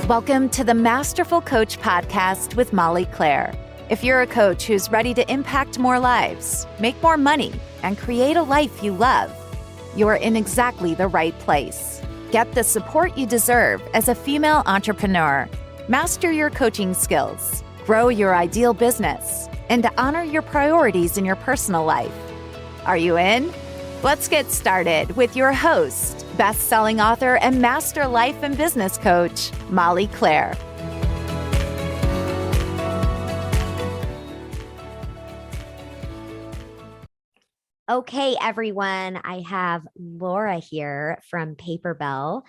Welcome to the Masterful Coach Podcast with Molly Claire. If you're a coach who's ready to impact more lives, make more money, and create a life you love, you're in exactly the right place. Get the support you deserve as a female entrepreneur. Master your coaching skills, grow your ideal business, and honor your priorities in your personal life. Are you in? Let's get started with your host, best-selling author and master life and business coach, Molly Claire. Okay, everyone, I have Laura here from Paper Bell.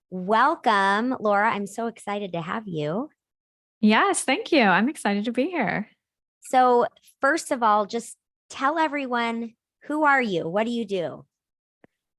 Welcome, Laura. I'm so excited to have you. Yes, thank you. I'm excited to be here. So first of all, just tell everyone, who are you? What do you do?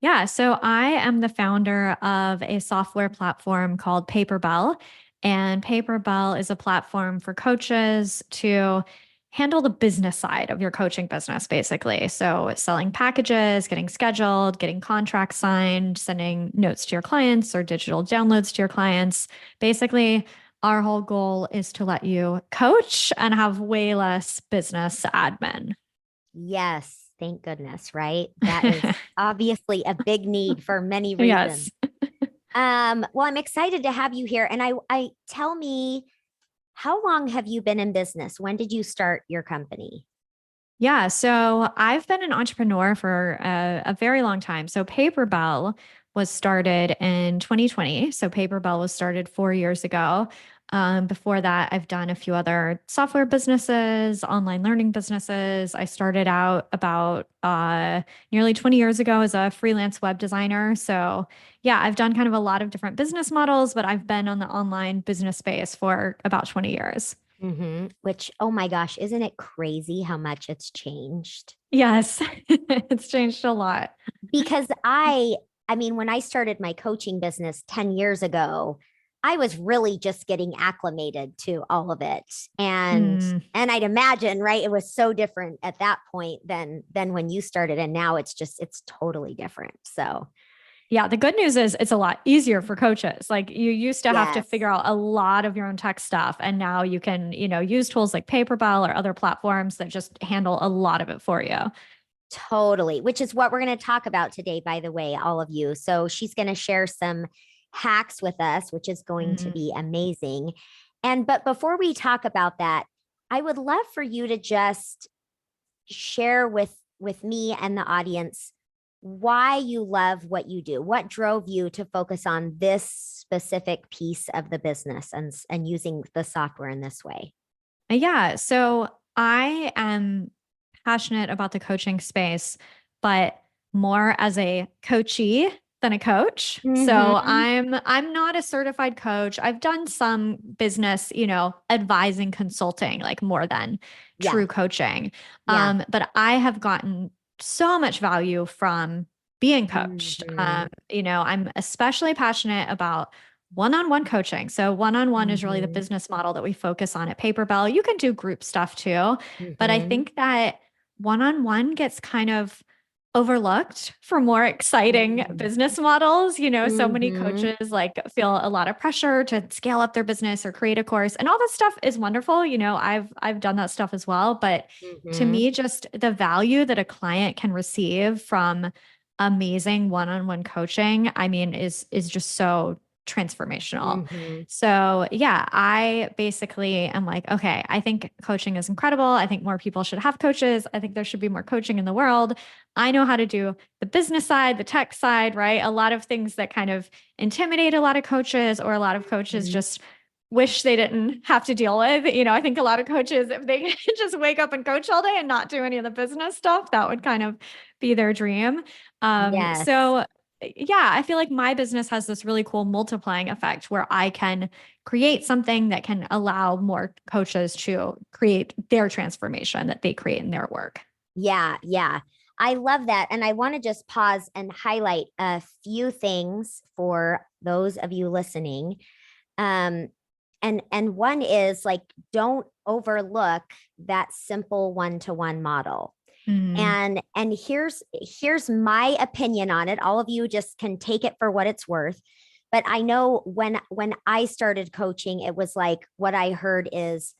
Yeah, so I am the founder of a software platform called Paper Bell, and Paper Bell is a platform for coaches to handle the business side of your coaching business, basically. So selling packages, getting scheduled, getting contracts signed, sending notes to your clients or digital downloads to your clients. Basically, our whole goal is to let you coach and have way less business admin. Yes. Thank goodness, right? That is obviously a big need for many reasons. Yes. Well, I'm excited to have you here. And I tell me, how long have you been in business? When did you start your company? Yeah, so I've been an entrepreneur for a very long time. So Paper Bell was started in 2020. So Paper Bell was started 4 years ago. Before that, I've done a few other software businesses, online learning businesses. I started out about nearly 20 years ago as a freelance web designer. So yeah, I've done kind of a lot of different business models, but I've been on the online business space for about 20 years. Which, oh my gosh, isn't it crazy how much it's changed? Yes, it's changed a lot. Because I mean, when I started my coaching business 10 years ago, I was really just getting acclimated to all of it. And I'd imagine, right, it was so different at that point than when you started. And now it's totally different. So yeah, the good news is it's a lot easier for coaches. Like you used to have to figure out a lot of your own tech stuff. And now you can, use tools like Paper Bell or other platforms that just handle a lot of it for you. Totally. Which is what we're going to talk about today, by the way, all of you. So she's going to share some hacks with us, which is going to be amazing. But before we talk about that, I would love for you to just share with me and the audience why you love what you do. What drove you to focus on this specific piece of the business and using the software in this way? Yeah. So I am passionate about the coaching space, but more as a coachee than a coach. So I'm not a certified coach. I've done some business, advising, consulting, like more than true coaching. But I have gotten so much value from being coached. I'm especially passionate about one-on-one coaching. So one-on-one is really the business model that we focus on at Paper Bell. You can do group stuff too, but I think that one-on-one gets kind of overlooked for more exciting business models. So many coaches feel a lot of pressure to scale up their business or create a course, and all this stuff is wonderful. I've done that stuff as well, but to me, just the value that a client can receive from amazing one-on-one coaching, I mean, is just so transformational. So yeah, I basically am like, okay, I think coaching is incredible. I think more people should have coaches. I think there should be more coaching in the world. I know how to do the business side, the tech side, right? A lot of things that kind of intimidate a lot of coaches, or a lot of coaches just wish they didn't have to deal with. I think a lot of coaches, if they could just wake up and coach all day and not do any of the business stuff, that would kind of be their dream. So yeah, I feel like my business has this really cool multiplying effect where I can create something that can allow more coaches to create their transformation that they create in their work. Yeah. I love that. And I want to just pause and highlight a few things for those of you listening. And one is don't overlook that simple one-to-one model. And here's my opinion on it. All of you just can take it for what it's worth. But I know when I started coaching, it was like what I heard is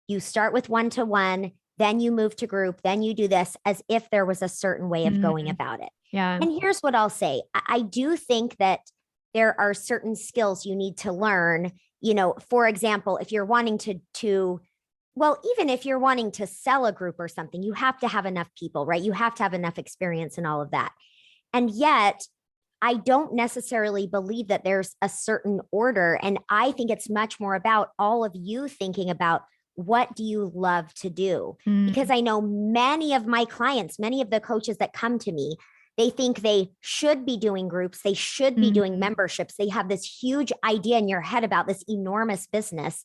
you start with one-to-one, then you move to group, then you do this, as if there was a certain way of going about it. Yeah. And here's what I'll say. I do think that there are certain skills you need to learn. You know, for example, if you're wanting well, even if you're wanting to sell a group or something, you have to have enough people, right? You have to have enough experience and all of that. And yet, I don't necessarily believe that there's a certain order. And I think it's much more about all of you thinking about, what do you love to do? Because I know many of my clients, many of the coaches that come to me, they think they should be doing groups. They should be doing memberships. They have this huge idea in your head about this enormous business.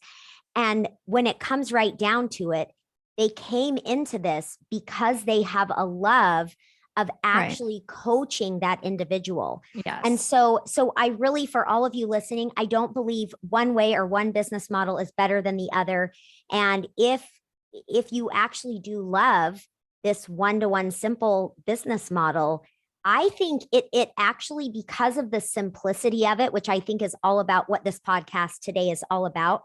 And when it comes right down to it, they came into this because they have a love of actually coaching that individual. Yes. And so I really, for all of you listening, I don't believe one way or one business model is better than the other. And if you actually do love this one-to-one simple business model, I think it actually, because of the simplicity of it, which I think is all about what this podcast today is all about,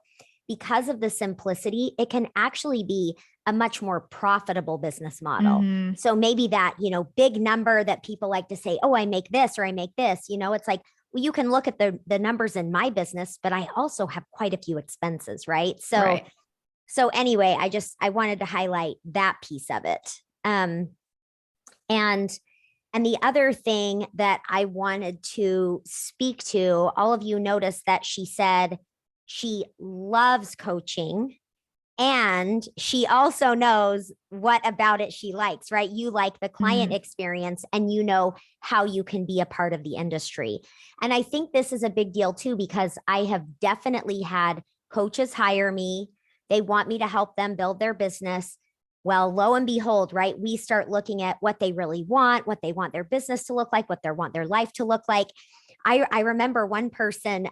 because of the simplicity, it can actually be a much more profitable business model. So maybe that, big number that people like to say, oh, I make this or I make this, it's like, well, you can look at the numbers in my business, but I also have quite a few expenses, right? So anyway, I wanted to highlight that piece of it. And the other thing that I wanted to speak to, all of you noticed that she said she loves coaching. And she also knows what about it she likes, right? You like the client experience and you know how you can be a part of the industry. And I think this is a big deal too, because I have definitely had coaches hire me. They want me to help them build their business. Well, lo and behold, right? We start looking at what they really want, what they want their business to look like, what they want their life to look like. I remember one person,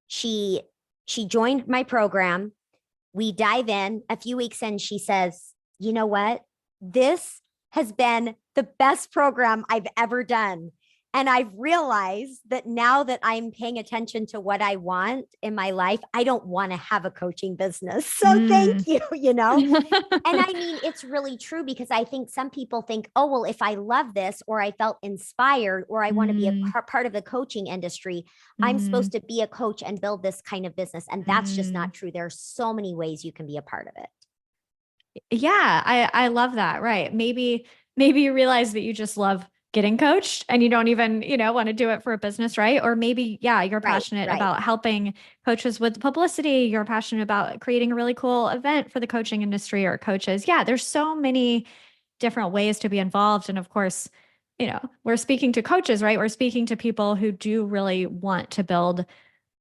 she joined my program. We dive in a few weeks in, she says, you know what? This has been the best program I've ever done. And I've realized that now that I'm paying attention to what I want in my life, I don't want to have a coaching business. So thank you, And I mean, it's really true, because I think some people think, oh, well, if I love this, or I felt inspired, or I want to be a part of the coaching industry, I'm supposed to be a coach and build this kind of business. And that's just not true. There are so many ways you can be a part of it. Yeah, I love that. Right. Maybe you realize that you just love getting coached and you don't even, want to do it for a business, right? Or maybe, you're passionate about helping coaches with publicity. You're passionate about creating a really cool event for the coaching industry or coaches. Yeah, there's so many different ways to be involved. And of course, we're speaking to coaches, right? We're speaking to people who do really want to build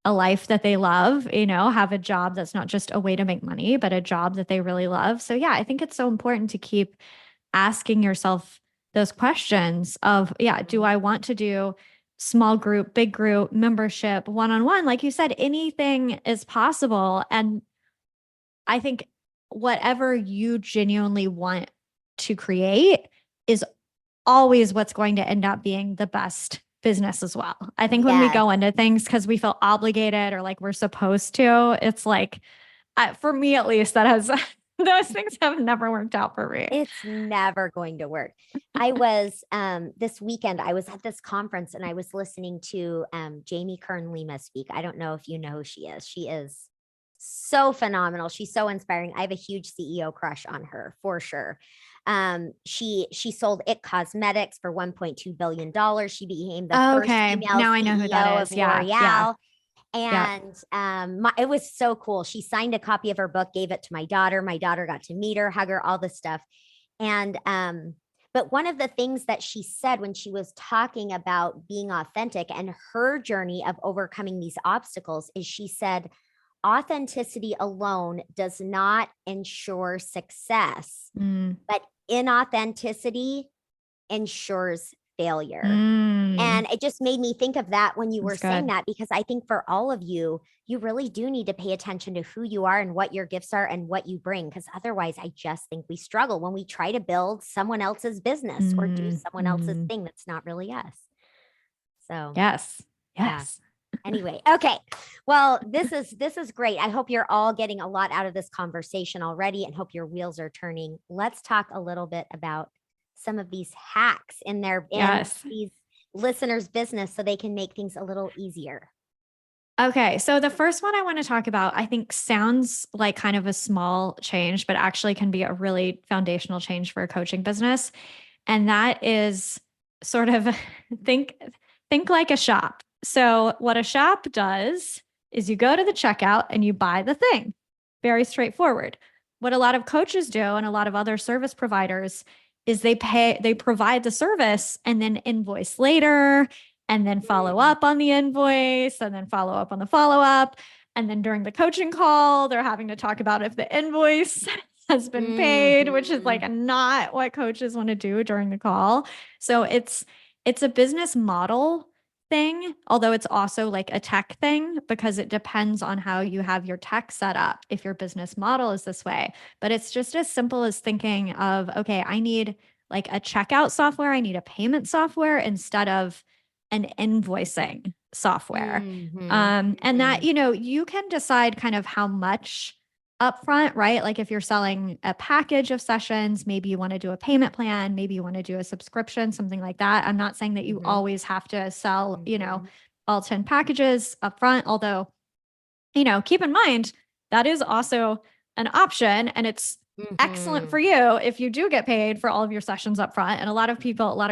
a life that they love, have a job that's not just a way to make money, but a job that they really love. So yeah, I think it's so important to keep asking yourself those questions of, do I want to do small group, big group, membership, one-on-one? Like you said, anything is possible. And I think whatever you genuinely want to create is always what's going to end up being the best business as well. I think when we go into things because we feel obligated or like we're supposed to, it's like, for me at least, that has those things have never worked out for me. It's never going to work. I was this weekend, I was at this conference and I was listening to Jamie Kern-Lima speak. I don't know if you know who she is. She is so phenomenal. She's so inspiring. I have a huge CEO crush on her for sure. She sold It Cosmetics for $1.2 billion. She became the first female now I know CEO who that is. of L'Oreal. And it was so cool. She signed a copy of her book, gave it to my daughter. My daughter got to meet her, hug her, all this stuff. And but one of the things that she said when she was talking about being authentic and her journey of overcoming these obstacles is she said, authenticity alone does not ensure success, but inauthenticity ensures failure. And it just made me think of that when you were saying that, because I think for all of you, you really do need to pay attention to who you are and what your gifts are and what you bring. Because otherwise, I just think we struggle when we try to build someone else's business or do someone else's thing that's not really us. So yes. Yeah. Anyway, okay. Well, this is great. I hope you're all getting a lot out of this conversation already and hope your wheels are turning. Let's talk a little bit about some of these hacks in these listeners' business so they can make things a little easier. Okay. So the first one I want to talk about, I think sounds like kind of a small change, but actually can be a really foundational change for a coaching business. And that is sort of think like a shop. So what a shop does is you go to the checkout and you buy the thing. Very straightforward. What a lot of coaches do and a lot of other service providers is they provide the service and then invoice later, and then follow up on the invoice, and then follow up on the follow-up. And then during the coaching call, they're having to talk about if the invoice has been paid, which is like not what coaches want to do during the call. So it's a business model thing, although it's also like a tech thing because it depends on how you have your tech set up if your business model is this way. But it's just as simple as thinking of, okay, I need like a checkout software, I need a payment software instead of an invoicing software. And that, you can decide kind of how much upfront, right? Like if you're selling a package of sessions, maybe you want to do a payment plan, maybe you want to do a subscription, something like that. I'm not saying that you always have to sell, all 10 packages upfront, although, keep in mind that is also an option, and it's excellent for you if you do get paid for all of your sessions up front. And a lot of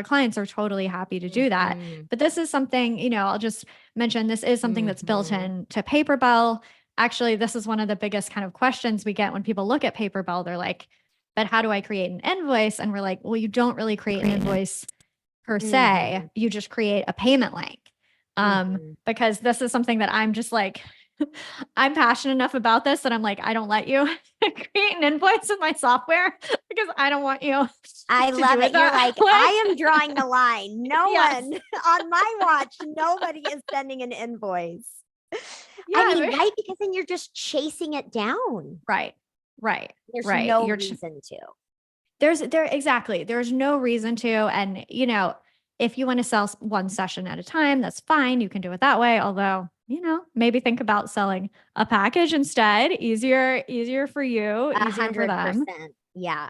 clients are totally happy to do that. But this is something, I'll just mention, this is something that's built in to PaperBell. Actually, this is one of the biggest kind of questions we get when people look at PaperBell. They're like, but how do I create an invoice? And we're like, well, you don't really create an invoice per se. You just create a payment link. Because this is something that I'm just like, I'm passionate enough about this that I'm like, I don't let you create an invoice with my software because I don't want you. I love it. You're like, I am drawing the line. No one on my watch, nobody is sending an invoice. I mean, right? Because then you're just chasing it down. Right. There's no reason to. Exactly. There's no reason to. And, if you want to sell one session at a time, that's fine. You can do it that way. Although, maybe think about selling a package instead. Easier for you, easier for them. 100%. Yeah.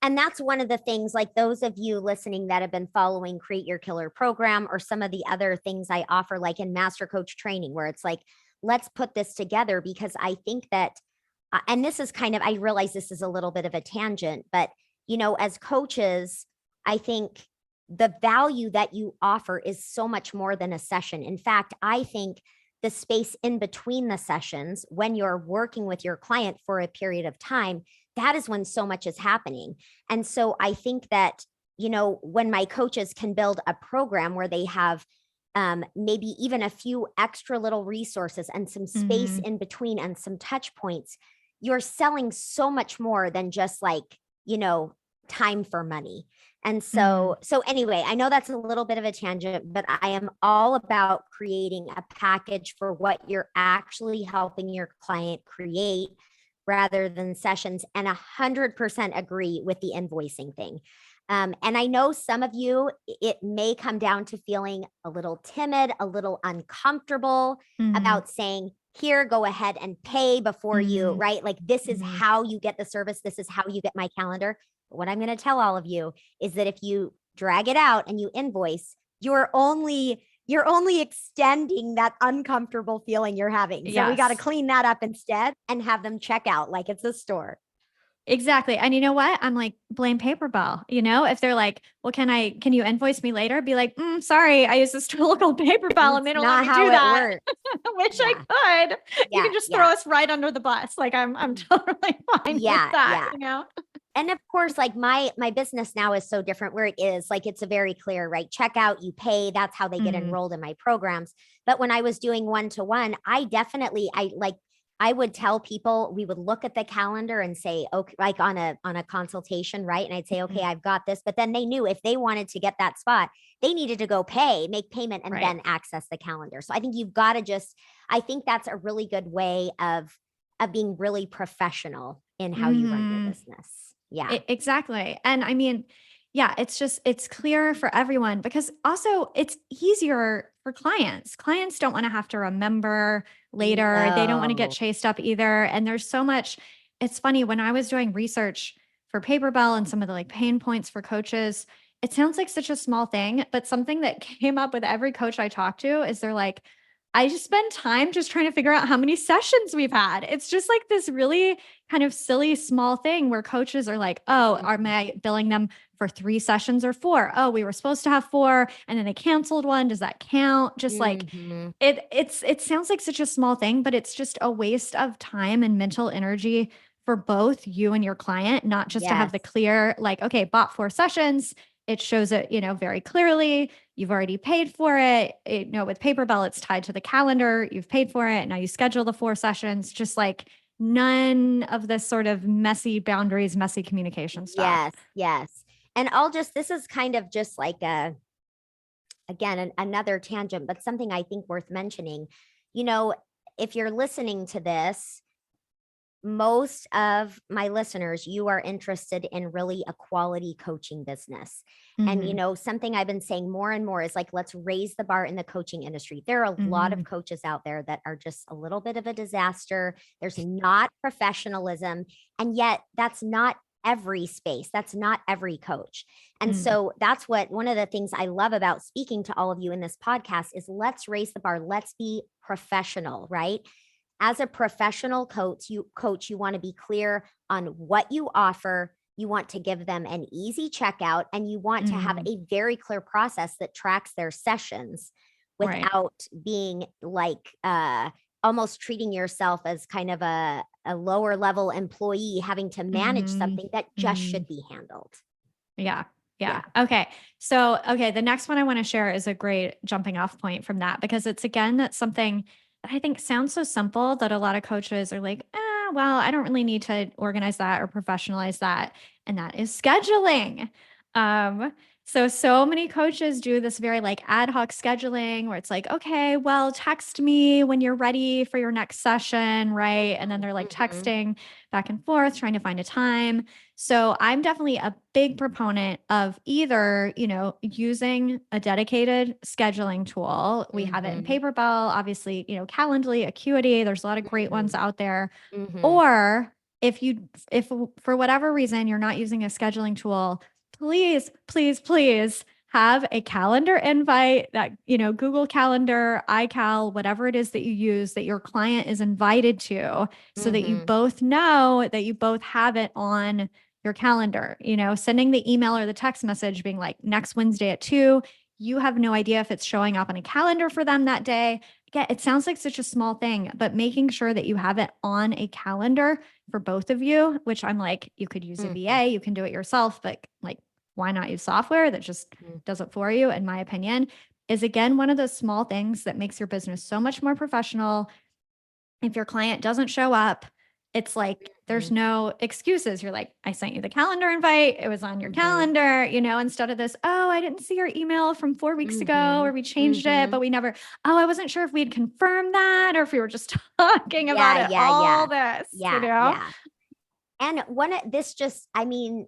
And that's one of the things, like those of you listening that have been following Create Your Killer program or some of the other things I offer, like in Master Coach training, where it's like, let's put this together, because I think that, and this is kind of, I realize this is a little bit of a tangent, but, as coaches, I think the value that you offer is so much more than a session. In fact, I think the space in between the sessions, when you're working with your client for a period of time, that is when so much is happening. And so I think that, when my coaches can build a program where they have maybe even a few extra little resources and some space in between and some touch points, you're selling so much more than just like, time for money. And so anyway, I know that's a little bit of a tangent, but I am all about creating a package for what you're actually helping your client create rather than sessions, and 100% agree with the invoicing thing. And I know some of you, it may come down to feeling a little timid, a little uncomfortable about saying, here, go ahead and pay before you, right? Like, this is how you get the service. This is how you get my calendar. But what I'm going to tell all of you is that if you drag it out and you invoice, you're only extending that uncomfortable feeling you're having. So we got to clean that up instead and have them check out like it's a store. Exactly. And you know what? I'm like, blame PaperBell. If they're like, well, can you invoice me later? Be like, sorry, I use this tool called PaperBell and they don't let me do that. Wish I could. You can just throw us right under the bus. Like I'm totally fine with that, And of course, like my business now is so different where it is like, it's a very clear, right? Checkout, you pay, that's how they get enrolled in my programs. But when I was doing one-to-one, I would tell people, we would look at the calendar and say, okay, like on a consultation, right? And I'd say, okay, I've got this. But then they knew if they wanted to get that spot, they needed to go make payment and then access the calendar. So I think you've got to I think that's a really good way of being really professional in how you run your business. Yeah, exactly. And I mean, it's clear for everyone, because also it's easier for clients. Clients don't want to have to remember later. They don't want to get No. chased up either. And there's so much. It's funny, when I was doing research for Paperbell and some of the like pain points for coaches, it sounds like such a small thing, but something that came up with every coach I talked to is they're like, I just spend time just trying to figure out how many sessions we've had. It's just like this really kind of silly small thing where coaches are like, oh, am I billing them for 3 sessions or 4? Oh, we were supposed to have 4 and then they canceled one. Does that count? Just like it sounds like such a small thing, but it's just a waste of time and mental energy for both you and your client, not just to have the clear, like, okay, bought 4 sessions. It shows it, very clearly. You've already paid for it. With Paperbell, it's tied to the calendar. You've paid for it. Now you schedule the 4 sessions, just like none of this sort of messy boundaries, messy communication stuff. Yes. And this is kind of just like another tangent, but something I think worth mentioning. If you're listening to this, most of my listeners, you are interested in really a quality coaching business. And, something I've been saying more and more is like, let's raise the bar in the coaching industry. There are a lot of coaches out there that are just a little bit of a disaster. There's not professionalism. And yet that's not every space. That's not every coach. And so that's one of the things I love about speaking to all of you in this podcast is let's raise the bar. Let's be professional, right? As a professional coach, you want to be clear on what you offer. You want to give them an easy checkout, and you want to have a very clear process that tracks their sessions without being like almost treating yourself as kind of a lower level employee having to manage something that just should be handled. Yeah. Okay. So, the next one I want to share is a great jumping off point from that, because it's that's something that I think sounds so simple that a lot of coaches are like, well, I don't really need to organize that or professionalize that. And that is scheduling. So many coaches do this very like ad hoc scheduling where it's like, okay, well, text me when you're ready for your next session, right? And then they're like texting back and forth, trying to find a time. So I'm definitely a big proponent of either, using a dedicated scheduling tool. We have it in Paperbell, obviously, Calendly, Acuity. There's a lot of great ones out there. Or if for whatever reason you're not using a scheduling tool, please have a calendar invite that, Google Calendar, iCal, whatever it is that you use that your client is invited to, so that you both know that you both have it on your calendar, sending the email or the text message being like next Wednesday at 2, you have no idea if it's showing up on a calendar for them that day. Again, it sounds like such a small thing, but making sure that you have it on a calendar for both of you, which I'm like, you could use a VA, you can do it yourself, but like, why not use software that just does it for you, in my opinion, is again, one of those small things that makes your business so much more professional. If your client doesn't show up, it's like, there's no excuses. You're like, I sent you the calendar invite. It was on your calendar, instead of this, oh, I didn't see your email from 4 weeks ago, or we changed it, but we never, I wasn't sure if we'd confirmed that, or if we were just talking about this, And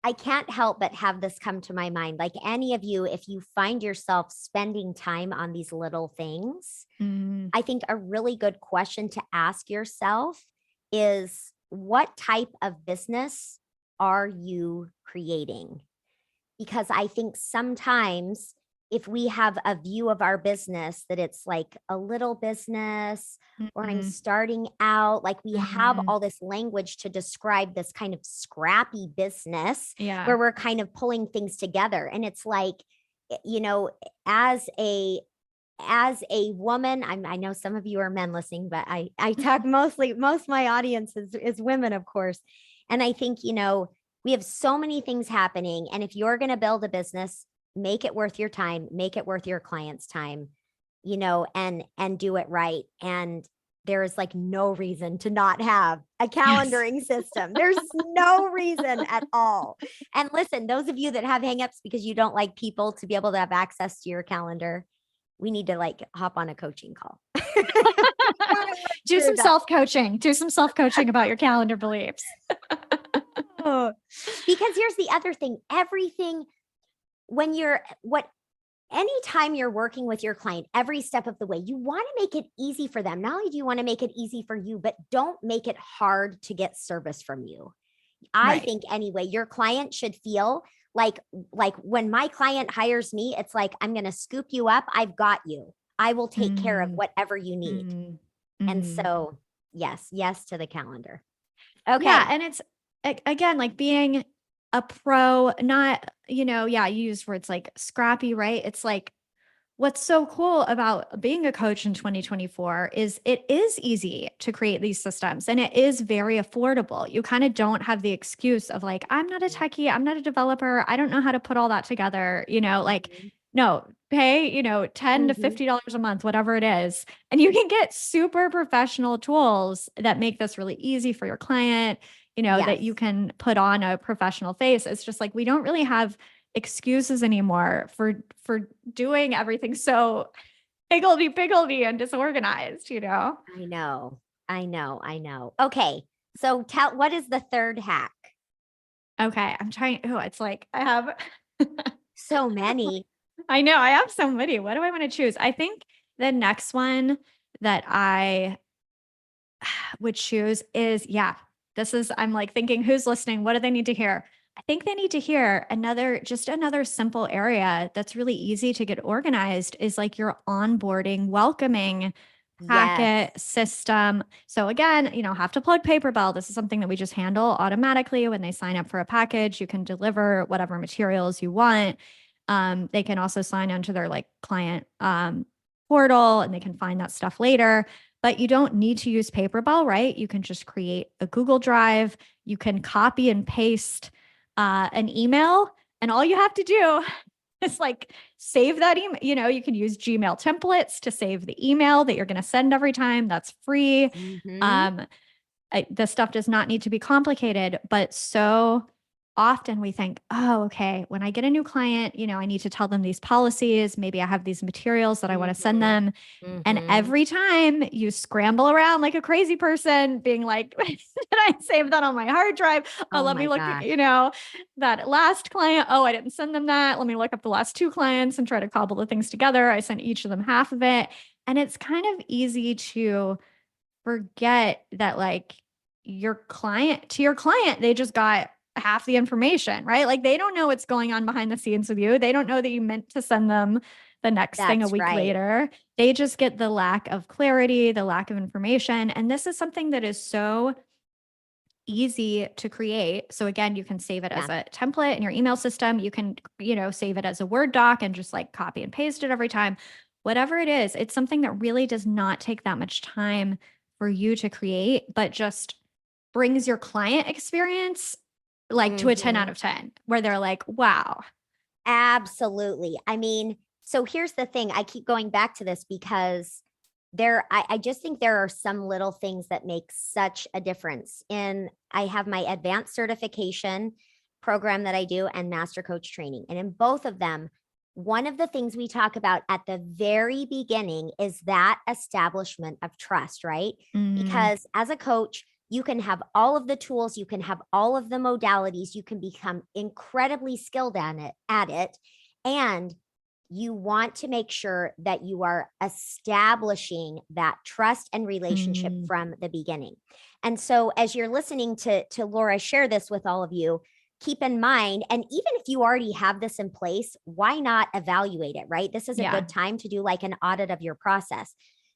I can't help but have this come to my mind. Like any of you, if you find yourself spending time on these little things, I think a really good question to ask yourself is, what type of business are you creating? Because I think sometimes if we have a view of our business that it's like a little business, or I'm starting out, like we have all this language to describe this kind of scrappy business where we're kind of pulling things together. And it's like, as a woman, I know some of you are men listening, but I talk most of my audience is women, of course. And I think, we have so many things happening. And if you're going to build a business, make it worth your time, make it worth your client's time, and do it right. And there is like no reason to not have a calendaring system. There's no reason at all. And listen, those of you that have hangups because you don't like people to be able to have access to your calendar, we need to like hop on a coaching call. Do some self-coaching about your calendar beliefs. Because here's the other thing, anytime you're working with your client, every step of the way, you want to make it easy for them. Not only do you want to make it easy for you, but don't make it hard to get service from you. I think anyway, your client should feel like when my client hires me, it's like, I'm going to scoop you up. I've got you. I will take care of whatever you need. And so yes to the calendar. Okay. Yeah. And it's again, like being a pro, not, you use words like scrappy, right? It's like, what's so cool about being a coach in 2024 is it is easy to create these systems and it is very affordable. You kind of don't have the excuse of like, I'm not a techie, I'm not a developer, I don't know how to put all that together, no, pay, $10 to $50 a month, whatever it is. And you can get super professional tools that make this really easy for your client, that you can put on a professional face. It's just like, we don't really have excuses anymore for doing everything so higgledy-piggledy and disorganized, I know. Okay. So what is the third hack? Okay. I'm trying. Oh, it's like I have so many. I know I have so many. What do I want to choose? I think the next one that I would choose is, I'm like thinking, who's listening? What do they need to hear? I think they need to hear another simple area that's really easy to get organized is like your onboarding, welcoming packet system. So again, have to plug Paperbell. This is something that we just handle automatically when they sign up for a package. You can deliver whatever materials you want. They can also sign onto their like client portal and they can find that stuff later. But you don't need to use Paperbell, right? You can just create a Google Drive. You can copy and paste an email, and all you have to do is like save that email. You can use Gmail templates to save the email that you're going to send every time. That's free. The stuff does not need to be complicated, but so often we think, oh, okay, when I get a new client, I need to tell them these policies. Maybe I have these materials that I want to send them. And every time you scramble around like a crazy person being like, did I save that on my hard drive? Oh, let me look at, that last client. Oh, I didn't send them that. Let me look up the last two clients and try to cobble the things together. I sent each of them half of it. And it's kind of easy to forget that like your client, they just got half the information, right? Like they don't know what's going on behind the scenes with you. They don't know that you meant to send them the next thing a week later. They just get the lack of clarity, the lack of information. And this is something that is so easy to create. So again, you can save it as a template in your email system. You can, save it as a Word doc and just like copy and paste it every time. Whatever it is, it's something that really does not take that much time for you to create, but just brings your client experience like to a 10 out of 10, where they're like, wow. Absolutely. I mean, so here's the thing. I keep going back to this because I just think there are some little things that make such a difference. I have my advanced certification program that I do and master coach training. And in both of them, one of the things we talk about at the very beginning is that establishment of trust, right? Because as a coach, you can have all of the tools, you can have all of the modalities, you can become incredibly skilled at it. And you want to make sure that you are establishing that trust and relationship from the beginning. And so as you're listening to Laura share this with all of you, keep in mind, and even if you already have this in place, why not evaluate it, right? This is a good time to do like an audit of your process,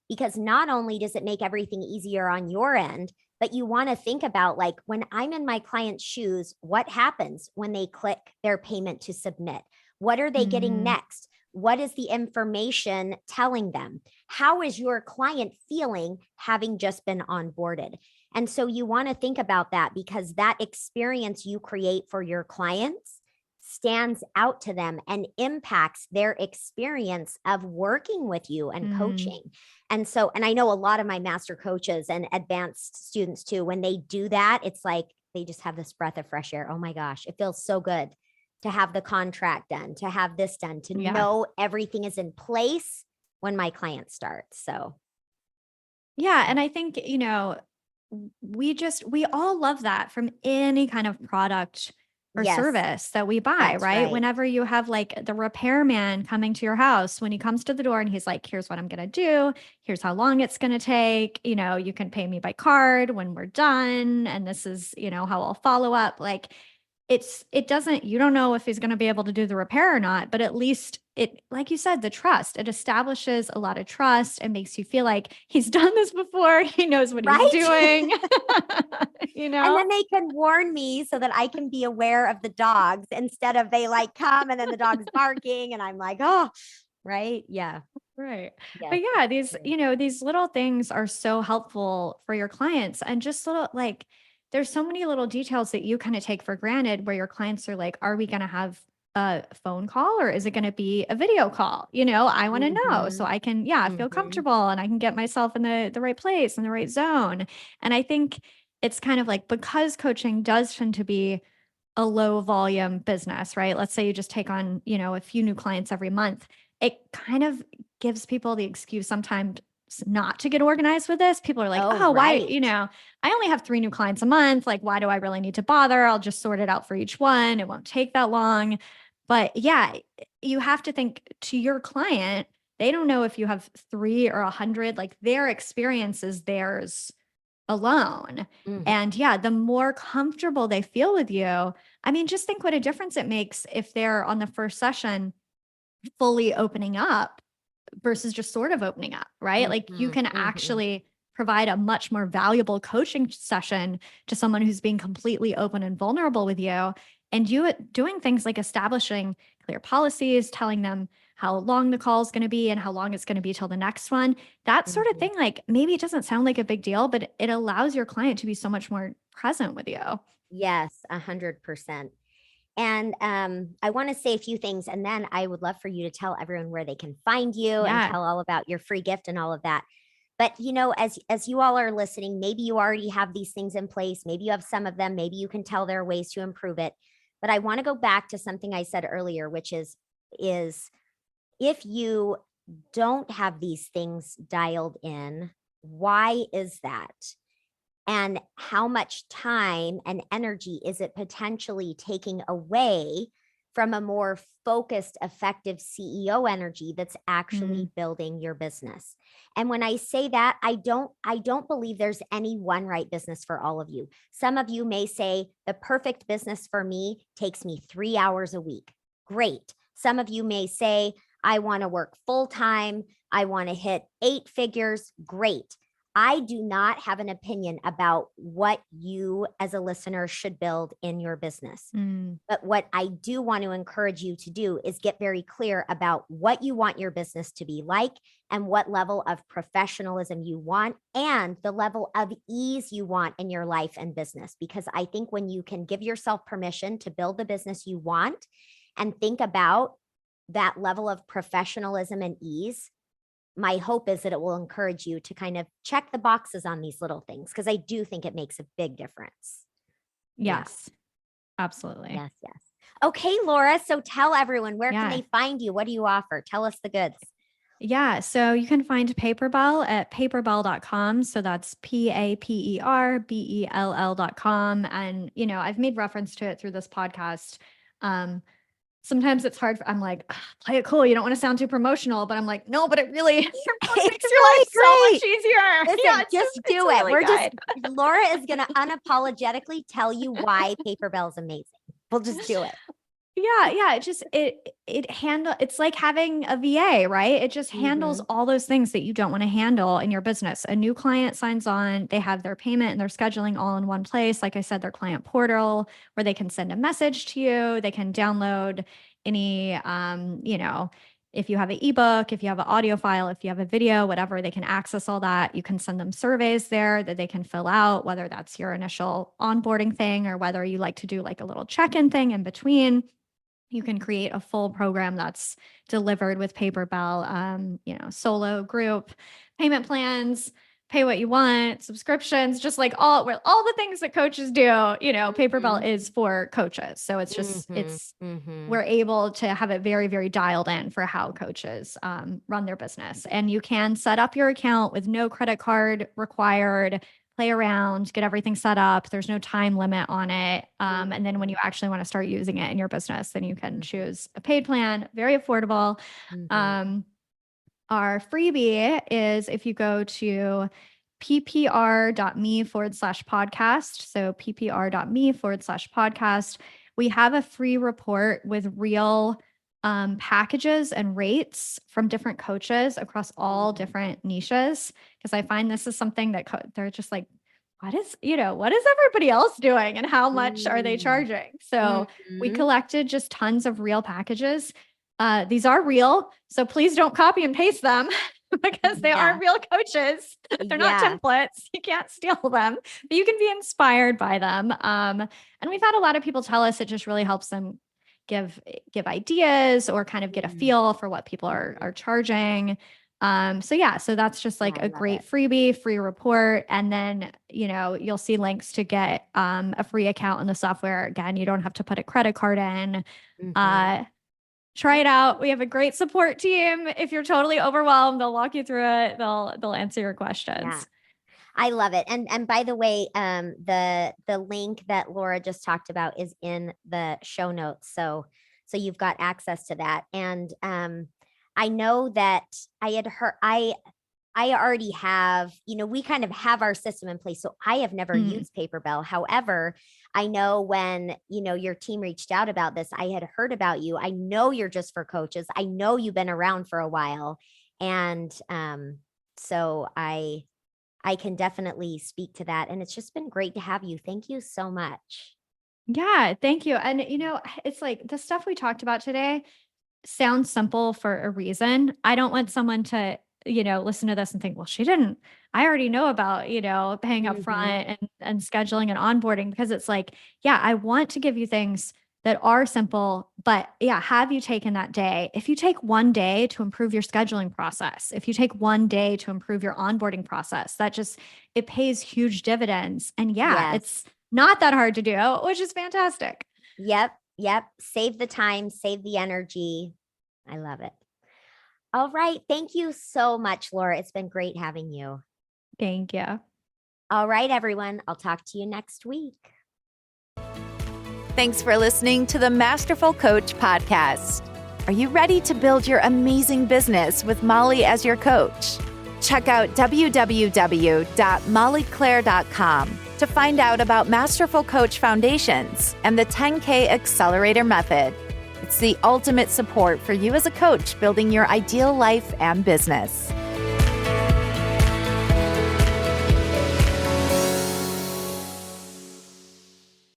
because not only does it make everything easier on your end, but you want to think about like, when I'm in my client's shoes, what happens when they click their payment to submit? What are they getting next? What is the information telling them? How is your client feeling having just been onboarded? And so you want to think about that, because that experience you create for your clients stands out to them and impacts their experience of working with you and coaching. And so, and I know a lot of my master coaches and advanced students too, when they do that, it's like they just have this breath of fresh air. Oh my gosh, it feels so good to have the contract done, to have this done, to know everything is in place when my client starts. So. Yeah. And I think, we all love that from any kind of product or Yes, service that we buy, that's right? right. Whenever you have like the repairman coming to your house, when he comes to the door and he's like, here's what I'm going to do. Here's how long it's going to take. You know, you can pay me by card when we're done. And this is, you know, how I'll follow up. Like you don't know if he's going to be able to do the repair or not, but at least it, like you said, the trust, it establishes a lot of trust and makes you feel like he's done this before. He knows what he's Right? doing, you And know? then they can warn me so that I can be aware of the dogs instead of they like come and then the dog's barking and I'm like, oh, right. Yeah. Right. Yes. But yeah, these little things are so helpful for your clients, and just little, like, there's so many little details that you kind of take for granted where your clients are like, are we going to have a phone call or is it going to be a video call? You know, I want to know so I can, feel comfortable and I can get myself in the right place, in the right zone. And I think it's kind of like, because coaching does tend to be a low volume business, right? Let's say you just take on, a few new clients every month. It kind of gives people the excuse sometimes not to get organized with this. People are like, Oh, oh, why, right. I only have 3 new clients a month. Like, why do I really need to bother? I'll just sort it out for each one. It won't take that long. But yeah, you have to think to your client, they don't know if you have 3 or 100, like their experience is theirs alone. Mhm. And yeah, the more comfortable they feel with you, I mean, just think what a difference it makes if they're on the first session fully opening up versus just sort of opening up, right? Like you can actually provide a much more valuable coaching session to someone who's being completely open and vulnerable with you. And you doing things like establishing clear policies, telling them how long the call is going to be and how long it's going to be till the next one. That sort of thing, like maybe it doesn't sound like a big deal, but it allows your client to be so much more present with you. Yes, 100%. And I want to say a few things, and then I would love for you to tell everyone where they can find you and Yeah. tell all about your free gift and all of that. But as you all are listening, maybe you already have these things in place. Maybe you have some of them. Maybe you can tell there are ways to improve it. But I want to go back to something I said earlier, which is if you don't have these things dialed in, why is that? And how much time and energy is it potentially taking away from a more focused, effective CEO energy that's actually building your business? And when I say that, I don't believe there's any one right business for all of you. Some of you may say the perfect business for me takes me 3 hours a week. Great. Some of you may say, I want to work full time. I want to hit 8 figures. Great. I do not have an opinion about what you as a listener should build in your business. But what I do want to encourage you to do is get very clear about what you want your business to be like and what level of professionalism you want and the level of ease you want in your life and business. Because I think when you can give yourself permission to build the business you want and think about that level of professionalism and ease, my hope is that it will encourage you to kind of check the boxes on these little things, because I do think it makes a big difference. Yes, absolutely. Yes. Okay, Laura. So tell everyone, where can Yeah. they find you? What do you offer? Tell us the goods. Yeah. So you can find Paperbell at paperbell.com. So that's PAPERBELL.com. And, I've made reference to it through this podcast. Sometimes it's hard. I'm like, play it cool. You don't want to sound too promotional, but I'm like, no, but it really makes your life so much easier. Listen, just do it. Really Laura is going to unapologetically tell you why Paperbell is amazing. We'll just do it. Yeah. It's like having a VA, right? It just handles all those things that you don't want to handle in your business. A new client signs on, they have their payment and their scheduling all in one place. Like I said, their client portal where they can send a message to you. They can download any, if you have an ebook, if you have an audio file, if you have a video, whatever, they can access all that. You can send them surveys there that they can fill out, whether that's your initial onboarding thing or whether you like to do like a little check-in thing in between. You can create a full program that's delivered with Paperbell, solo, group, payment plans, pay what you want, subscriptions, just like all the things that coaches do, Paperbell is for coaches. So it's just, we're able to have it very, very dialed in for how coaches run their business. And you can set up your account with no credit card required, play around, get everything set up. There's no time limit on it. And then when you actually want to start using it in your business, then you can choose a paid plan, very affordable. Our freebie is if you go to ppr.me/podcast. So ppr.me/podcast. We have a free report with real packages and rates from different coaches across all different niches. Because I find this is something that they're just like, what is everybody else doing and how much are they charging? So we collected just tons of real packages. These are real, so please don't copy and paste them because they are real coaches. They're not templates. You can't steal them, but you can be inspired by them. And we've had a lot of people tell us it just really helps them give ideas or kind of get a feel for what people are charging. So that's just like a great freebie, free report. And then, you'll see links to get a free account in the software. Again, you don't have to put a credit card in. Try it out. We have a great support team. If you're totally overwhelmed, they'll walk you through it. They'll answer your questions. Yeah. I love it. And by the way, the link that Laura just talked about is in the show notes. So you've got access to that. And I know that I had heard, I already have, we kind of have our system in place. So I have never used Paperbell. However, I know when, your team reached out about this, I had heard about you. I know you're just for coaches. I know you've been around for a while. And so I can definitely speak to that. And it's just been great to have you. Thank you so much. Yeah, thank you. And, it's like the stuff we talked about today sounds simple for a reason. I don't want someone to, listen to this and think, well, I already know about, paying up front and scheduling and onboarding, because it's like, I want to give you things that are simple, but have you taken that day? If you take one day to improve your scheduling process, if you take one day to improve your onboarding process, it pays huge dividends. And it's not that hard to do, which is fantastic. Yep. Save the time, save the energy. I love it. All right. Thank you so much, Laura. It's been great having you. Thank you. All right, everyone. I'll talk to you next week. Thanks for listening to the Masterful Coach podcast. Are you ready to build your amazing business with Molly as your coach? Check out www.mollyclaire.com to find out about Masterful Coach Foundations and the 10K Accelerator Method. It's the ultimate support for you as a coach building your ideal life and business.